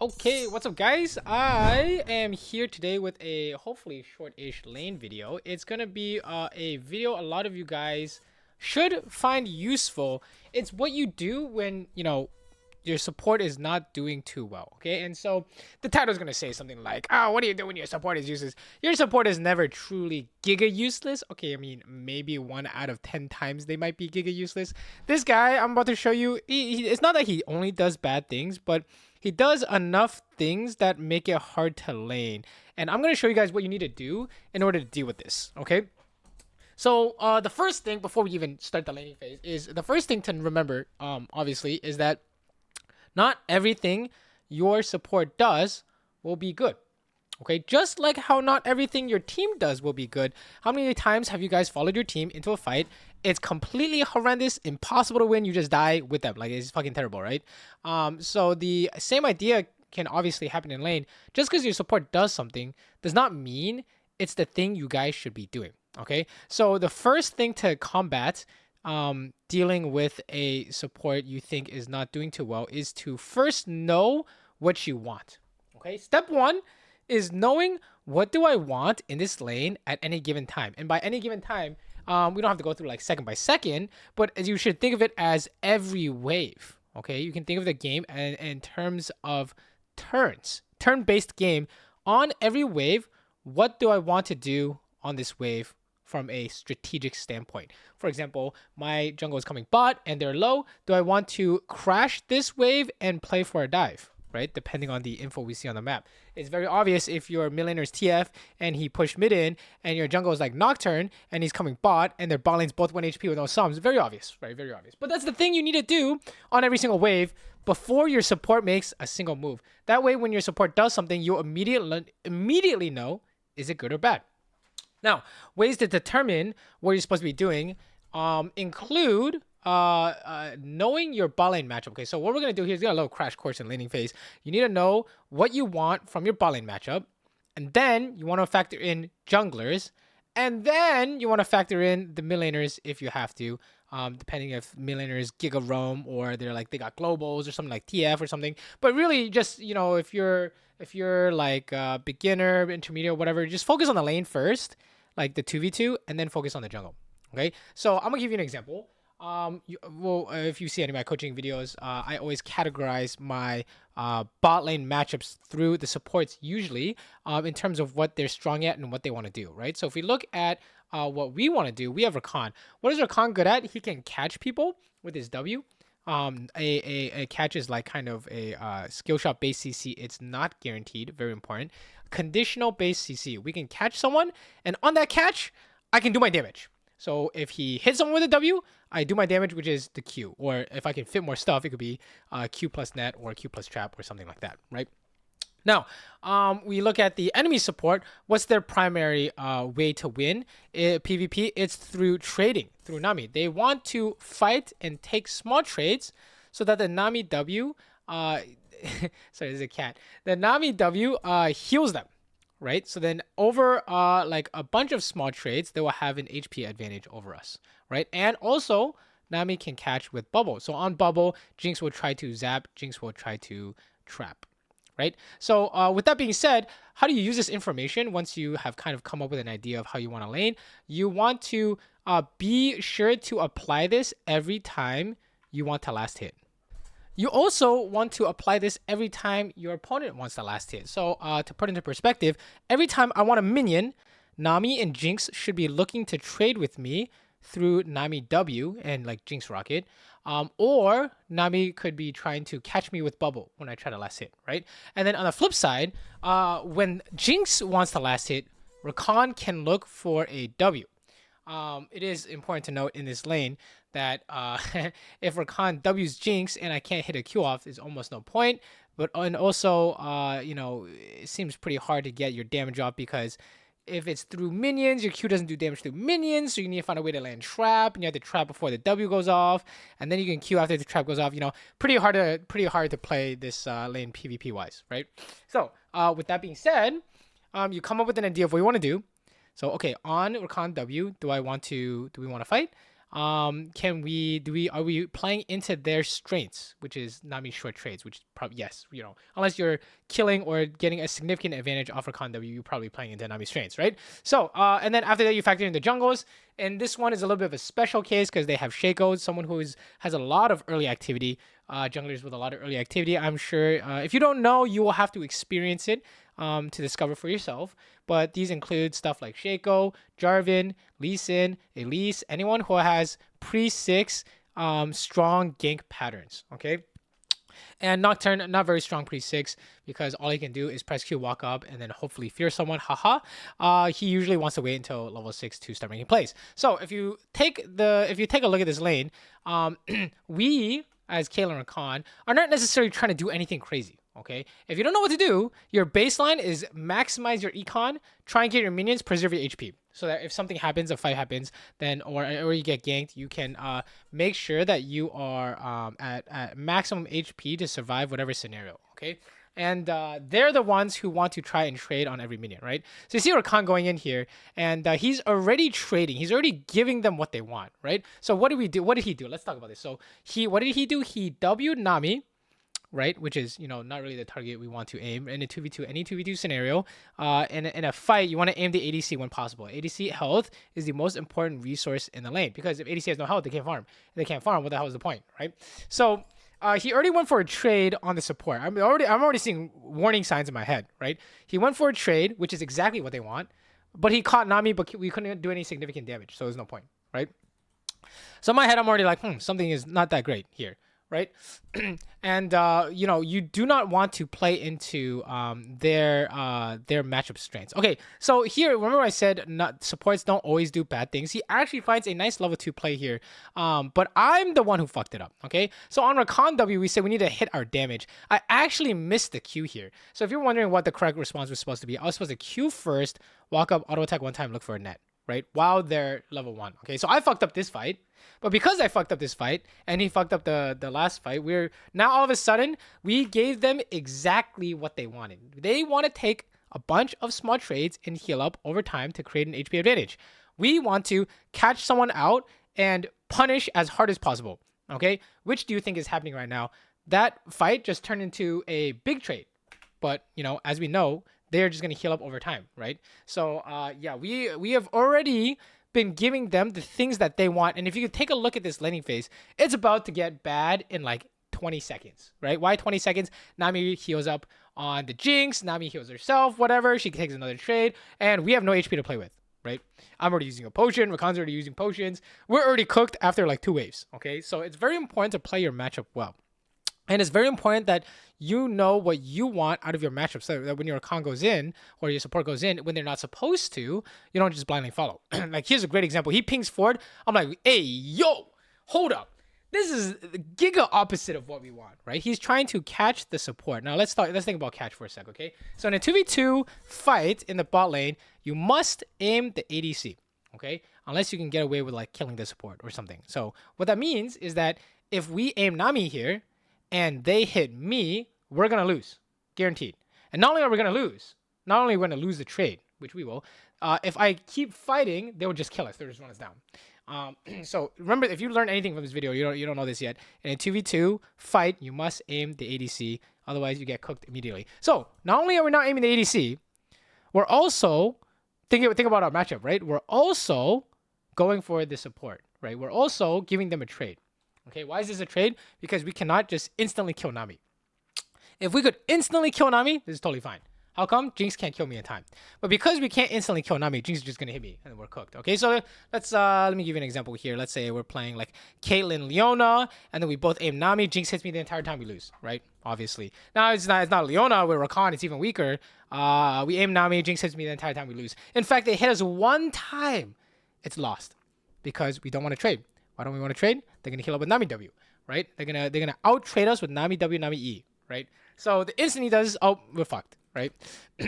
Okay, what's up guys? I am here today with a hopefully short-ish lane video. It's gonna be a video a lot of you guys should find useful. It's what you do when, your support is not doing too well, okay? And so the title is gonna say something like, oh, what do you do when your support is useless? Your support is never truly giga useless. Okay, I mean, maybe 1 out of 10 times they might be giga useless. This guy I'm about to show you, it's not that he only does bad things, but he does enough things that make it hard to lane. And I'm going to show you guys what you need to do in order to deal with this, okay? So the first thing, before we even start the laning phase, is the first thing to remember, obviously, is that not everything your support does will be good. Okay, just like how not everything your team does will be good. How many times have you guys followed your team into a fight? It's completely horrendous, impossible to win. You just die with them. Like, it's fucking terrible, right? So the same idea can obviously happen in lane. Just because your support does something does not mean it's the thing you guys should be doing. Okay, so the first thing to combat dealing with a support you think is not doing too well is to first know what you want. Okay, step one is knowing what do I want in this lane at any given time. And by any given time, we don't have to go through like second by second, but as you should think of it as every wave. Okay, you can think of the game in terms of turn-based game. On every wave, what do I want to do on this wave from a strategic standpoint? For example, my jungle is coming bot and they're low. Do I want to crash this wave and play for a dive? Right, depending on the info we see on the map. It's very obvious if your mid laner's TF and he pushed mid in and your jungle is like Nocturne and he's coming bot and their bot lane's both 1 HP with no sums. Very obvious, right? Very obvious. But that's the thing you need to do on every single wave before your support makes a single move. That way, when your support does something, you'll immediately know, is it good or bad? Now, ways to determine what you're supposed to be doing include knowing your bot lane matchup. Okay, so what we're gonna do here is get a little crash course in laning phase. You need to know what you want from your bot lane matchup, and then you want to factor in junglers, and then you want to factor in the mid laners if you have to, depending if mid laners giga roam or they got globals or something like TF or something. But really, just if you're like beginner, intermediate, whatever, just focus on the lane first, like the 2v2, and then focus on the jungle. Okay, so I'm gonna give you an example. If you see any of my coaching videos, I always categorize my bot lane matchups through the supports usually in terms of what they're strong at and what they want to do, right? So if we look at what we want to do, we have Rakan. What is Rakan good at? He can catch people with his W. A catch is like kind of a skill shot based CC. It's not guaranteed. Very important. Conditional based CC. We can catch someone, and on that catch, I can do my damage. So if he hits someone with a W, I do my damage, which is the Q. Or if I can fit more stuff, it could be Q plus net or Q plus trap or something like that, right? Now, we look at the enemy support. What's their primary way to win PvP? It's through trading, through Nami. They want to fight and take small trades so that the Nami W, sorry, there's a cat. The Nami W heals them. Right, so then over like a bunch of small trades, they will have an HP advantage over us, right? And also, Nami can catch with bubble. So on bubble, Jinx will try to zap, Jinx will try to trap, right? So with that being said, how do you use this information once you have kind of come up with an idea of how you want to lane? You want to be sure to apply this every time you want to last hit. You also want to apply this every time your opponent wants the last hit. So to put into perspective, every time I want a minion, Nami and Jinx should be looking to trade with me through Nami W and like Jinx Rocket. Or Nami could be trying to catch me with bubble when I try to last hit, right? And then on the flip side, when Jinx wants the last hit, Rakan can look for a W. It is important to note in this lane that if Rakan W's Jinx and I can't hit a Q off, there's almost no point. And also, it seems pretty hard to get your damage off because if it's through minions, your Q doesn't do damage through minions, so you need to find a way to land trap, and you have to trap before the W goes off, and then you can Q after the trap goes off. Pretty hard to play this lane PvP wise, right? So with that being said, you come up with an idea of what you want to do. So okay, on Rakan W, do we want to fight? are we playing into their strengths, which is Nami short trades, which is probably yes, unless you're killing or getting a significant advantage off Rakan W, you're probably playing into Nami strengths, right? So and then after that you factor in the jungles, and this one is a little bit of a special case because they have Shaco, someone who has a lot of early activity, junglers with a lot of early activity. I'm sure if you don't know, you will have to experience it to discover for yourself. But these include stuff like Shaco, Jarvan, Lee Sin, Elise, anyone who has pre-6 strong gank patterns, okay? And Nocturne, not very strong pre-6 because all he can do is press Q, walk up, and then hopefully fear someone, haha. He usually wants to wait until level 6 to start making plays. So if you take a look at this lane, we, as Kayle and Rakan, are not necessarily trying to do anything crazy. Okay, if you don't know what to do, your baseline is maximize your econ, try and get your minions, preserve your HP, so that if something happens, a fight happens, then or you get ganked, you can make sure that you are at maximum HP to survive whatever scenario. Okay, and they're the ones who want to try and trade on every minion, right? So you see Rakan going in here, and he's already trading. He's already giving them what they want, right? So what did we do? What did he do? Let's talk about this. So what did he do? He W'd Nami, right, which is not really the target we want to aim in a 2v2, any 2v2 scenario. In a fight, you want to aim the ADC when possible. ADC health is the most important resource in the lane, because if ADC has no health, they can't farm. If they can't farm, what the hell is the point, right? So he already went for a trade on the support. I'm already seeing warning signs in my head, right? He went for a trade, which is exactly what they want, but he caught Nami, but we couldn't do any significant damage, so there's no point, right? So in my head, I'm already like, something is not that great here, right? And you do not want to play into their matchup strengths. Okay, so here, remember I said supports don't always do bad things. He actually finds a nice level 2 play here, but I'm the one who fucked it up. Okay, so on Rakan W, we said we need to hit our damage. I actually missed the Q here. So if you're wondering what the correct response was supposed to be, I was supposed to Q first, walk up, auto attack one time, look for a net, right? While they're level 1. Okay, so I fucked up this fight. But because I fucked up this fight, and he fucked up the last fight, we're now all of a sudden, we gave them exactly what they wanted. They want to take a bunch of small trades and heal up over time to create an HP advantage. We want to catch someone out and punish as hard as possible. Okay? Which do you think is happening right now? That fight just turned into a big trade. But, as we know, they're just going to heal up over time, right? So, yeah, we have already been giving them the things that they want. And if you could take a look at this laning phase, it's about to get bad in like 20 seconds, right? Why 20 seconds? Nami heals up on the Jinx, Nami heals herself, whatever. She takes another trade, and we have no HP to play with, right? I'm already using a potion. Rakan's already using potions. We're already cooked after like 2 waves, okay? So it's very important to play your matchup well. And it's very important that you know what you want out of your matchup, so that when your Rakan goes in or your support goes in, when they're not supposed to, you don't just blindly follow. Like, here's a great example. He pings forward. I'm like, hey, yo, hold up. This is the giga opposite of what we want, right? He's trying to catch the support. Now, let's think about catch for a sec, okay? So in a 2v2 fight in the bot lane, you must aim the ADC, okay? Unless you can get away with, like, killing the support or something. So what that means is that if we aim Nami here, and they hit me, we're going to lose. Guaranteed. And not only are we going to lose, not only are we going to lose the trade, which we will, if I keep fighting, they will just kill us. They'll just run us down. So remember, if you learn anything from this video, you don't know this yet. In a 2v2 fight, you must aim the ADC. Otherwise, you get cooked immediately. So not only are we not aiming the ADC, we're also, think about our matchup, right? We're also going for the support, right? We're also giving them a trade. Okay, why is this a trade? Because we cannot just instantly kill Nami. If we could instantly kill Nami, this is totally fine. How come? Jinx can't kill me in time. But because we can't instantly kill Nami, Jinx is just going to hit me and we're cooked. Okay, so let me give you an example here. Let's say we're playing like Caitlyn, Leona, and then we both aim Nami. Jinx hits me the entire time, we lose, right? Obviously. Now, it's not Leona with Rakan, it's even weaker. We aim Nami, Jinx hits me the entire time, we lose. In fact, they hit us one time, it's lost. Because we don't want to trade. Why don't we want to trade? They're gonna heal up with Nami W, right? They're gonna out trade us with Nami W, Nami E, right? So the instant he does, oh, we're fucked, right?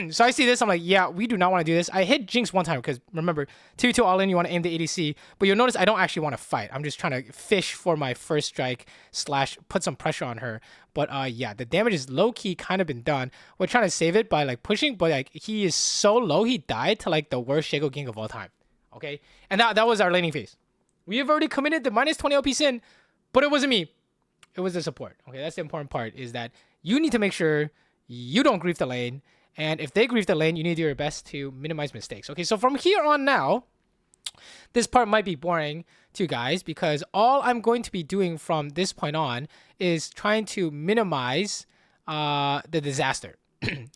So I see this, I'm like, yeah, we do not want to do this. I hit Jinx one time because remember, 2v2 all in, you want to aim the ADC, but you'll notice I don't actually want to fight. I'm just trying to fish for my first strike / put some pressure on her. But yeah, the damage is low key kind of been done. We're trying to save it by like pushing, but like he is so low, he died to like the worst Shaco gank of all time. Okay, and that was our laning phase. We have already committed the minus 20 LP sin, but it wasn't me. It was the support. Okay, that's the important part, is that you need to make sure you don't grief the lane. And if they grief the lane, you need to do your best to minimize mistakes. Okay, so from here on now, this part might be boring to you guys because all I'm going to be doing from this point on is trying to minimize the disaster.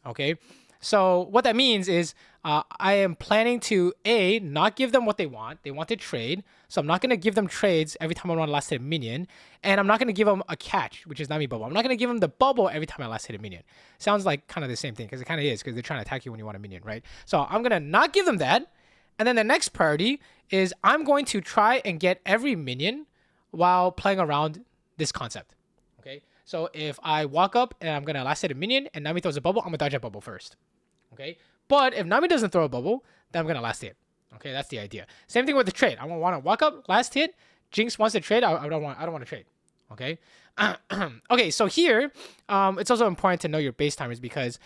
Okay, so what that means is I am planning to not give them what they want. They want to trade, so I'm not going to give them trades every time I want to last hit a minion, and I'm not going to give them a catch, which is Nami bubble. I'm not going to give them the bubble every time I last hit a minion. Sounds like kind of the same thing, because it kind of is, because they're trying to attack you when you want a minion, right? So I'm going to not give them that, and then the next priority is I'm going to try and get every minion while playing around this concept. Okay, so if I walk up and I'm going to last hit a minion and Nami throws a bubble, I'm going to dodge that bubble first. Okay, but if Nami doesn't throw a bubble, then I'm going to last hit. Okay, that's the idea. Same thing with the trade. I want to walk up, last hit. Jinx wants to trade. I don't want to trade. Okay. Okay, so here, it's also important to know your base timers because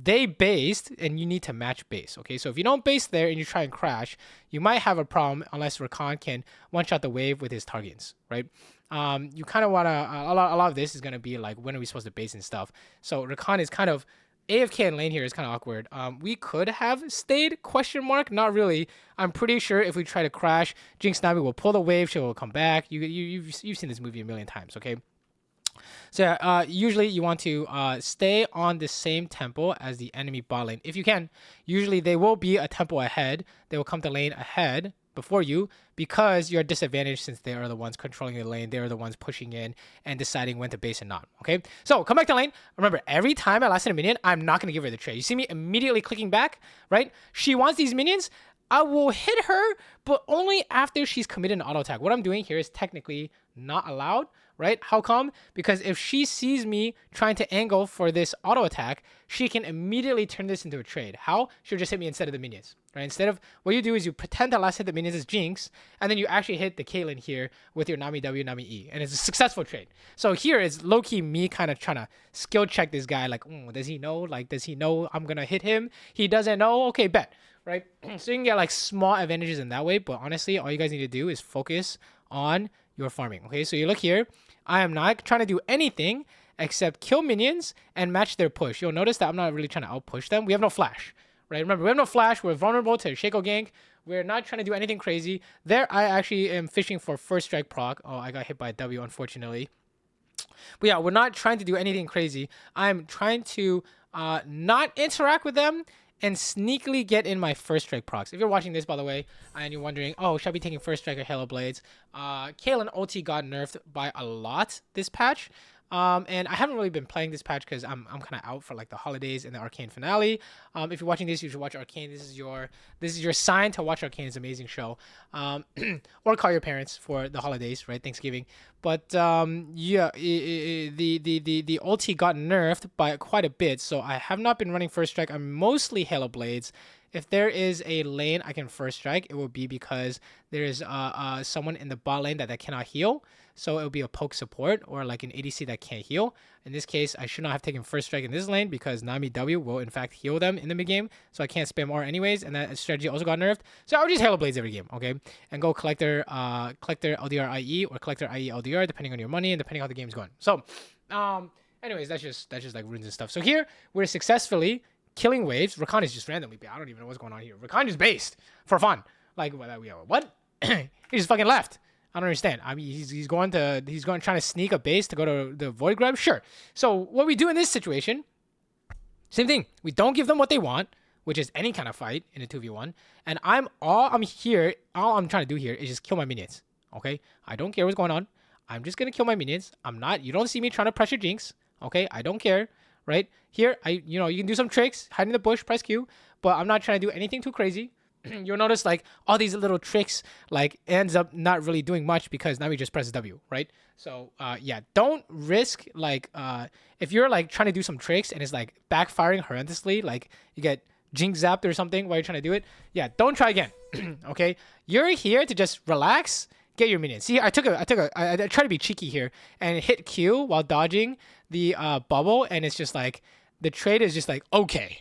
they based and you need to match base. Okay, so if you don't base there and you try and crash, you might have a problem unless Rakan can one-shot the wave with his targets, right? You kind of want to, a lot of this is going to be like, when are we supposed to base and stuff? So Rakan is kind of, AFK in lane here is kind of awkward. We could have stayed, question mark, not really. I'm pretty sure if we try to crash, Jinx Nami will pull the wave, she will come back. You've seen this movie a million times, okay? So usually you want to stay on the same tempo as the enemy bot lane. If you can, usually they will be a tempo ahead. They will come to lane ahead before you because you're disadvantaged since they are the ones controlling the lane. They are the ones pushing in and deciding when to base and not. Okay, so come back to lane. Remember, every time I last hit a minion, I'm not going to give her the trade. You see me immediately clicking back, right? She wants these minions. I will hit her, but only after she's committed an auto attack. What I'm doing here is technically not allowed, right? How come? Because if she sees me trying to angle for this auto attack, she can immediately turn this into a trade. How? She'll just hit me instead of the minions, right? Instead of, what you do is you pretend to last hit the minions as Jinx, and then you actually hit the Caitlyn here with your Nami W, Nami E, and it's a successful trade. So here is low-key me kind of trying to skill check this guy, like, does he know? Like, does he know I'm gonna hit him? He doesn't know? Okay, bet. Right? So you can get like small advantages in that way, but honestly, all you guys need to do is focus on your farming. Okay, so you look here, I am not trying to do anything except kill minions and match their push. You'll notice that I'm not really trying to outpush them. We have no flash, right? Remember, we have no flash. We're vulnerable to Shaco gank. We're not trying to do anything crazy. There, I actually am fishing for first strike proc. Oh, I got hit by a W, unfortunately. But yeah, we're not trying to do anything crazy. I'm trying to not interact with them and sneakily get in my first strike procs. If you're watching this, by the way, and you're wondering, oh, should I be taking first strike or Halo Blades? Caitlyn ulti got nerfed by a lot this patch. And I haven't really been playing this patch because I'm kind of out for like the holidays and the Arcane finale. If you're watching this, you should watch Arcane. This is your sign to watch Arcane. It's an amazing show. Or call your parents for the holidays, right? Thanksgiving. But yeah, the ulti got nerfed by quite a bit, so I have not been running first strike. I'm mostly Halo Blades. If there is a lane I can first strike, it will be because there is someone in the bot lane that cannot heal. So it will be a poke support or like an ADC that can't heal. In this case, I should not have taken first strike in this lane because Nami W will in fact heal them in the mid game. So I can't spam R anyways, and that strategy also got nerfed. So I would just Halo Blades every game, okay? And go collect their LDR IE or collect their IE LDR depending on your money and depending on how the game's going. So, anyways, that's just like runes and stuff. So here we're successfully killing waves. Rakan is just randomly, I don't even know what's going on here. Rakan just based for fun. Like what? He just fucking left. I don't understand. I mean, he's going trying to sneak a base to go to the void grab. Sure. So what we do in this situation, same thing. We don't give them what they want, which is any kind of fight in a 2v1. And all I'm trying to do here is just kill my minions. Okay? I don't care what's going on. I'm just gonna kill my minions. You don't see me trying to pressure Jinx. Okay? I don't care. Right? Here, you can do some tricks, hide in the bush, press Q, but I'm not trying to do anything too crazy. You'll notice like all these little tricks like ends up not really doing much because now we just press W, right? So yeah, don't risk like if you're like trying to do some tricks and it's like backfiring horrendously, like you get Jinx zapped or something while you're trying to do it. Yeah, don't try again. Okay, you're here to just relax, get your minions. See, I tried to be cheeky here and hit Q while dodging the bubble, and it's just like the trade is just like okay.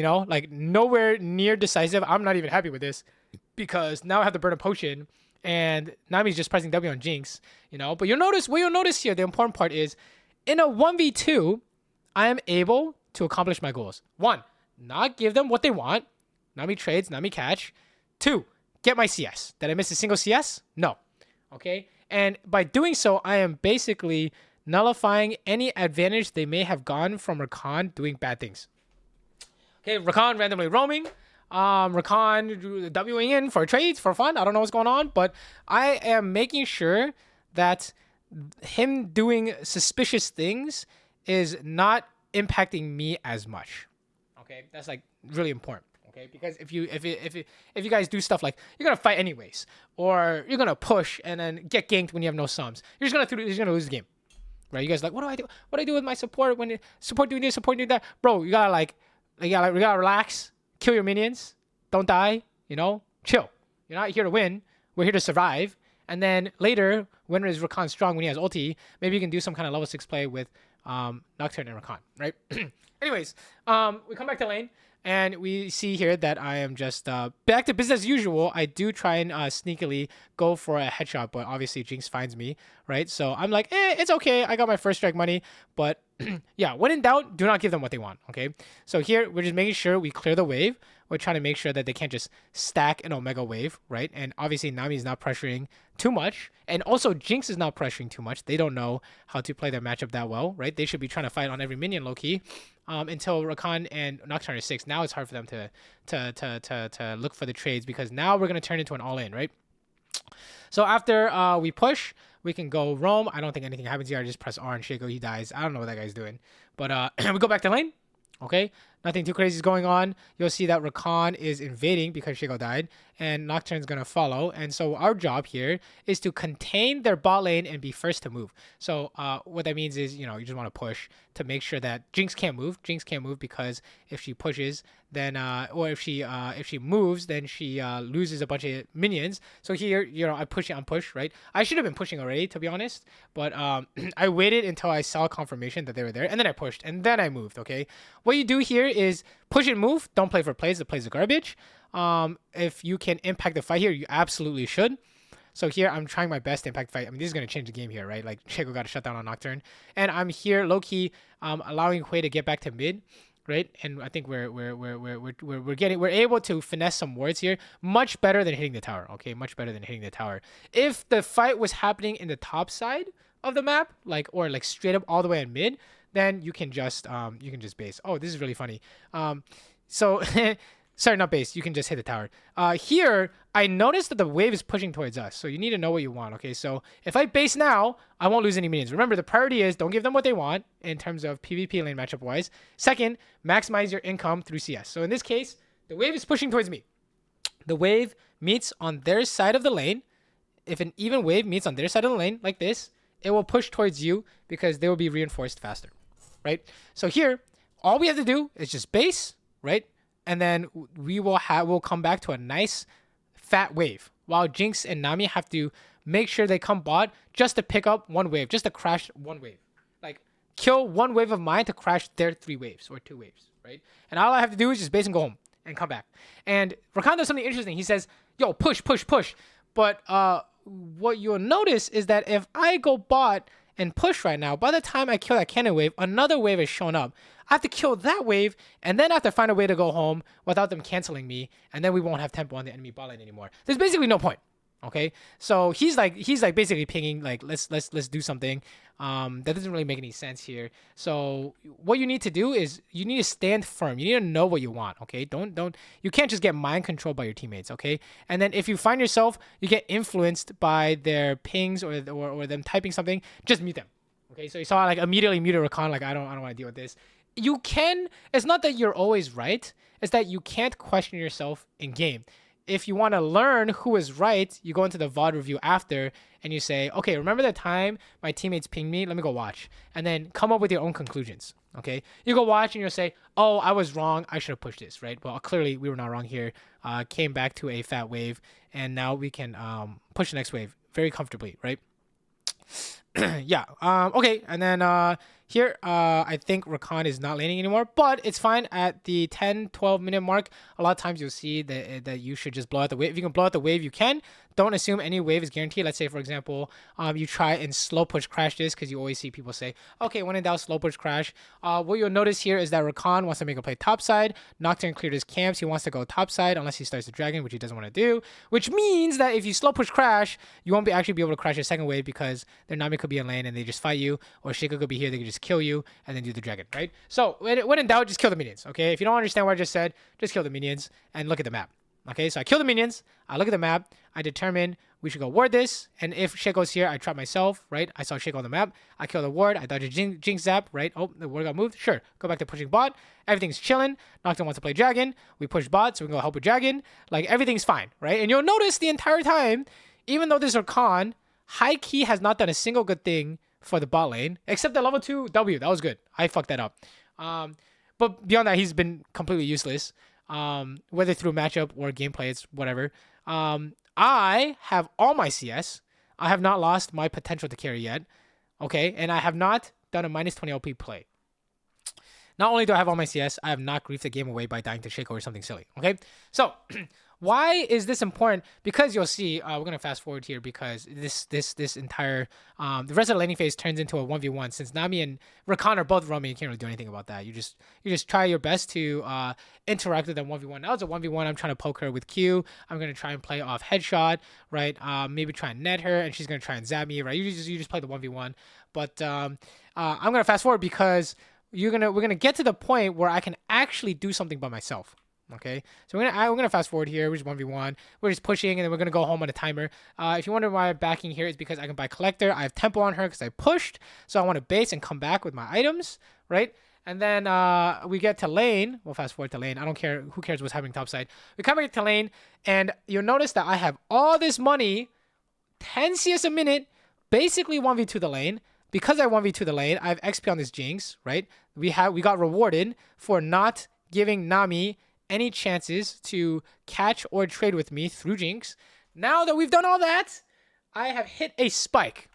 Like nowhere near decisive. I'm not even happy with this because now I have to burn a potion and Nami's just pressing W on Jinx, you know. But what you'll notice here, the important part is, in a 1v2, I am able to accomplish my goals. 1, not give them what they want. Nami trades, Nami catch. 2, get my CS. Did I miss a single CS? No. Okay? And by doing so, I am basically nullifying any advantage they may have gone from Rakan doing bad things. Okay, Rakan randomly roaming. Rakan Wing in for trades, for fun. I don't know what's going on, but I am making sure that him doing suspicious things is not impacting me as much. Okay, that's like really important. Okay, because if you guys do stuff like you're gonna fight anyways, or you're gonna push and then get ganked when you have no sums, you're just gonna lose the game, right? You guys are like, what do I do? What do I do with my support when support doing this, support doing that? Bro, you gotta relax, kill your minions, don't die, you know, chill. You're not here to win. We're here to survive. And then later, when is Rakan strong, when he has ulti, maybe you can do some kind of level 6 play with Nocturne and Rakan, right? Anyways, we come back to lane, and we see here that I am just back to business as usual. I do try and sneakily go for a headshot, but obviously Jinx finds me, right? So I'm like, it's okay. I got my first strike money, but yeah, when in doubt, do not give them what they want, okay? So here, we're just making sure we clear the wave. We're trying to make sure that they can't just stack an Omega wave, right? And obviously, Nami is not pressuring too much. And also, Jinx is not pressuring too much. They don't know how to play their matchup that well, right? They should be trying to fight on every minion low-key until Rakan and Nocturne are 6. Now it's hard for them to look for the trades because now we're going to turn into an all-in, right? So after we push, we can go roam. I don't think anything happens here. I just press R and Shaco. He dies. I don't know what that guy's doing. But we go back to lane. Okay, nothing too crazy is going on. You'll see that Rakan is invading because Shaco died, and Nocturne's gonna follow. And so our job here is to contain their bot lane and be first to move. So what that means is, you know, you just want to push to make sure that Jinx can't move. Jinx can't move because if she pushes, then or if she moves, then she loses a bunch of minions. So here, you know, I push it on push, right? I should have been pushing already, to be honest, but I waited until I saw confirmation that they were there, and then I pushed, and then I moved. Okay, what you do here is push and move. Don't play for plays. The plays are garbage. If you can impact the fight here, you absolutely should. So here, I'm trying my best to impact the fight. I mean, this is going to change the game here, right? Like, Shaco got a shutdown on Nocturne. And I'm here, low-key, allowing Hui to get back to mid, right? And I think we're able to finesse some wards here. Much better than hitting the tower, okay? Much better than hitting the tower. If the fight was happening in the top side of the map, or straight up all the way in mid, then you can just base. Oh, this is really funny. So sorry, not base. You can just hit the tower. Here, I noticed that the wave is pushing towards us. So you need to know what you want, okay? So if I base now, I won't lose any minions. Remember, the priority is don't give them what they want in terms of PvP lane matchup-wise. Second, maximize your income through CS. So in this case, the wave is pushing towards me. The wave meets on their side of the lane. If an even wave meets on their side of the lane, like this, it will push towards you because they will be reinforced faster, right? So here, all we have to do is just base, right? And then we'll come back to a nice fat wave, while Jinx and Nami have to make sure they come bot just to pick up one wave, just to crash one wave. Like, kill one wave of mine to crash their 3 waves or 2 waves, right? And all I have to do is just base and go home and come back. And Rakan does something interesting. He says, yo, push, push, push. But what you'll notice is that if I go bot and push right now, by the time I kill that cannon wave, another wave has shown up. I have to kill that wave, and then I have to find a way to go home without them canceling me, and then we won't have tempo on the enemy bot lane anymore. There's basically no point. Okay, so he's like basically pinging like let's do something. That doesn't really make any sense here. So what you need to do is you need to stand firm. You need to know what you want. Okay, you can't just get mind controlled by your teammates. Okay, and then if you find yourself you get influenced by their pings or them typing something, just mute them. Okay, so you saw like immediately muted Rakan. Like I don't want to deal with this. You can. It's not that you're always right. It's that you can't question yourself in game. If you want to learn who is right, you go into the VOD review after and you say, okay, remember that time my teammates pinged me? Let me go watch. And then come up with your own conclusions, okay? You go watch and you'll say, oh, I was wrong. I should have pushed this, right? Well, clearly we were not wrong here. Came back to a fat wave, and now we can push the next wave very comfortably, right? yeah. Okay. And then here, I think Rakan is not laning anymore, but it's fine at the 10, 12-minute mark. A lot of times you'll see that you should just blow out the wave. If you can blow out the wave, you can. Don't assume any wave is guaranteed. Let's say, for example, you try and slow push crash this, because you always see people say, okay, when in doubt, slow push crash. What you'll notice here is that Rakan wants to make a play topside. Nocturne cleared his camps. He wants to go topside unless he starts the dragon, which he doesn't want to do. Which means that if you slow push crash, you won't actually be able to crash a second wave, because their Nami could be in lane and they just fight you, or Sheikah could be here, they could just kill you and then do the dragon, right? So when in doubt, just kill the minions, okay? If you don't understand what I just said, just kill the minions and look at the map. Okay, so I kill the minions, I look at the map, I determine we should go ward this, and if Shaco's here, I trap myself, right? I saw Shaco on the map, I kill the ward, I dodge a Jinx zap, right? Oh, the ward got moved, sure. Go back to pushing bot, everything's chilling. Nocturne wants to play dragon, we push bot, so we can go help with dragon. Like, everything's fine, right? And you'll notice the entire time, even though this Rakan, high key has not done a single good thing for the bot lane, except the level 2 W, that was good. I fucked that up. But beyond that, he's been completely useless. Whether through matchup or gameplay, it's whatever. I have all my CS. I have not lost my potential to carry yet. Okay, and I have not done a minus 20 LP play. Not only do I have all my CS, I have not griefed the game away by dying to Shaco or something silly. Okay, so why is this important? Because you'll see, we're gonna fast forward here, because this entire the rest of the laning phase turns into a 1v1. Since Nami and Rakan are both roaming, you can't really do anything about that. You just try your best to interact with them 1v1. Now it's a 1v1. I'm trying to poke her with Q. I'm gonna try and play off headshot, right? Maybe try and net her, and she's gonna try and zap me, right? You just play the 1v1. But I'm gonna fast forward, because we're gonna get to the point where I can actually do something by myself. Okay, so we're gonna fast forward here. We're just 1v1. We're just pushing, and then we're gonna go home on a timer. If you wonder why I'm backing here, it's because I can buy collector. I have tempo on her because I pushed, so I want to base and come back with my items, right? And then we get to lane. We'll fast forward to lane. I don't care. Who cares what's happening topside? We come back to lane, and you'll notice that I have all this money, 10 CS a minute, basically 1v2 the lane. Because I 1v2 the lane, I have XP on this Jinx, right? We got rewarded for not giving Nami any chances to catch or trade with me through Jinx. Now that we've done all that, I have hit a spike.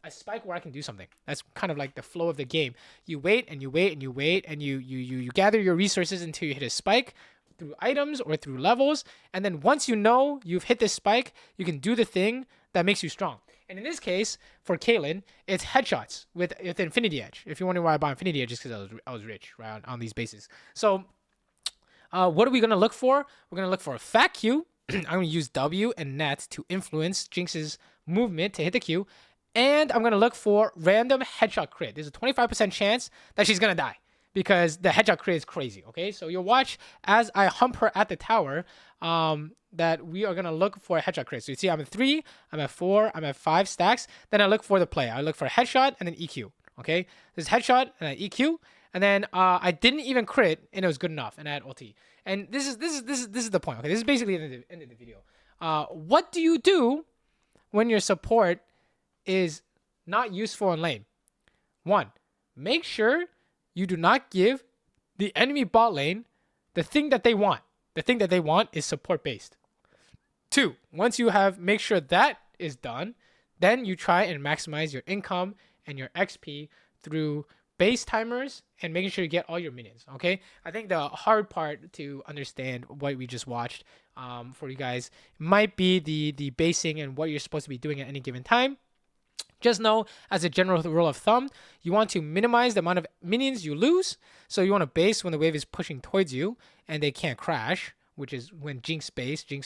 A spike where I can do something. That's kind of like the flow of the game. You wait and you wait and you wait, and you gather your resources until you hit a spike through items or through levels. And then once you know you've hit this spike, you can do the thing that makes you strong. And in this case, for Caitlyn, it's headshots with Infinity Edge. If you're wondering why I bought Infinity Edge, it's because I was rich, right, on these bases. So what are we going to look for? We're going to look for a fat Q. I'm going to use W and net to influence Jinx's movement to hit the Q. And I'm going to look for random headshot crit. There's a 25% chance that she's going to die, because the headshot crit is crazy, okay? So you'll watch as I hump her at the tower that we are going to look for a headshot crit. So you see I'm at 3, I'm at 4, I'm at 5 stacks. Then I look for the play. I look for a headshot and then EQ, okay? This headshot and then EQ. And then I didn't even crit, and it was good enough, and I had ulti. And this is the point, okay? This is basically the end of the video. What do you do when your support is not useful in lane? 1, make sure you do not give the enemy bot lane the thing that they want. The thing that they want is support based. 2, once you have make sure that is done, then you try and maximize your income and your XP through base timers and making sure you get all your minions. Okay, I think the hard part to understand what we just watched for you guys might be the basing and what you're supposed to be doing at any given time. Just know, as a general rule of thumb, you want to minimize the amount of minions you lose. So you want to base when the wave is pushing towards you and they can't crash, which is when Jinx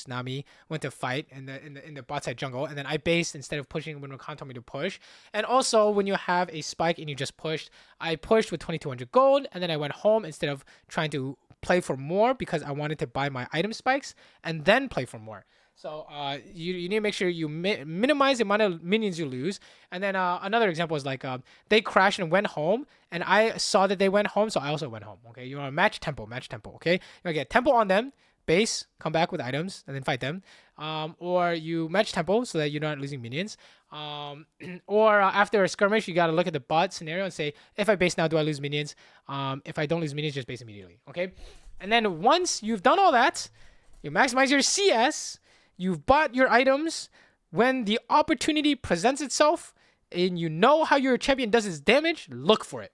Nami went to fight in the bot side jungle, and then I based instead of pushing when Rakan told me to push. And also when you have a spike and you just pushed, I pushed with 2200 gold, and then I went home instead of trying to play for more, because I wanted to buy my item spikes and then play for more. So you need to make sure you minimize the amount of minions you lose. And then another example is like they crashed and went home, and I saw that they went home, so I also went home. Okay, you want to match tempo. Okay, you want to get tempo on them, base, come back with items, and then fight them. Or you match tempo so that you're not losing minions. Or after a skirmish, you got to look at the bot scenario and say, if I base now, do I lose minions? If I don't lose minions, just base immediately. Okay, and then once you've done all that, you maximize your CS. You've bought your items. When the opportunity presents itself, and you know how your champion does its damage, look for it.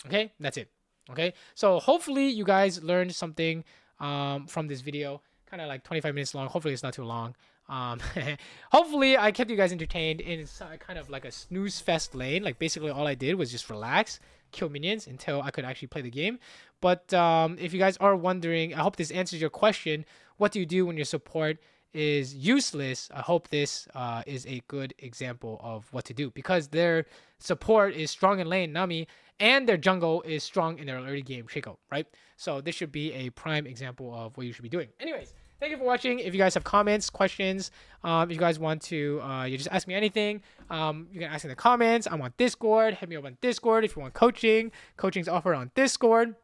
Okay, that's it. Okay, so hopefully you guys learned something from this video. Kind of like 25 minutes long. Hopefully it's not too long. Hopefully I kept you guys entertained in kind of like a snooze fest lane. Like basically all I did was just relax, kill minions until I could actually play the game. But if you guys are wondering, I hope this answers your question. What do you do when your support is useless? I hope this is a good example of what to do, because their support is strong in lane, Nami, and their jungle is strong in their early game, Shaco, right? So this should be a prime example of what you should be doing. Anyways, thank you for watching. If you guys have comments, questions, if you guys want to you just ask me anything, you can ask in the comments. I'm on Discord. Hit me up on Discord if you want coaching. Coaching's offered on Discord.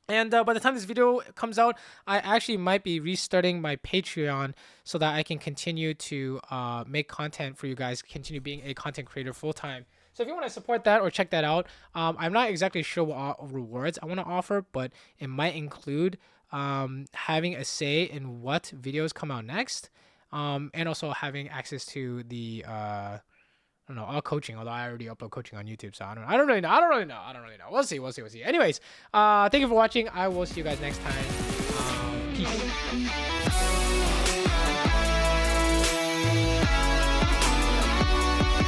And by the time this video comes out, I actually might be restarting my Patreon so that I can continue to make content for you guys, continue being a content creator full-time. So if you want to support that or check that out, I'm not exactly sure what rewards I want to offer, but it might include having a say in what videos come out next, and also having access to the I don't know, all coaching, although I already upload coaching on YouTube, so I don't really know. We'll see. Anyways, thank you for watching. I will see you guys next time. Peace.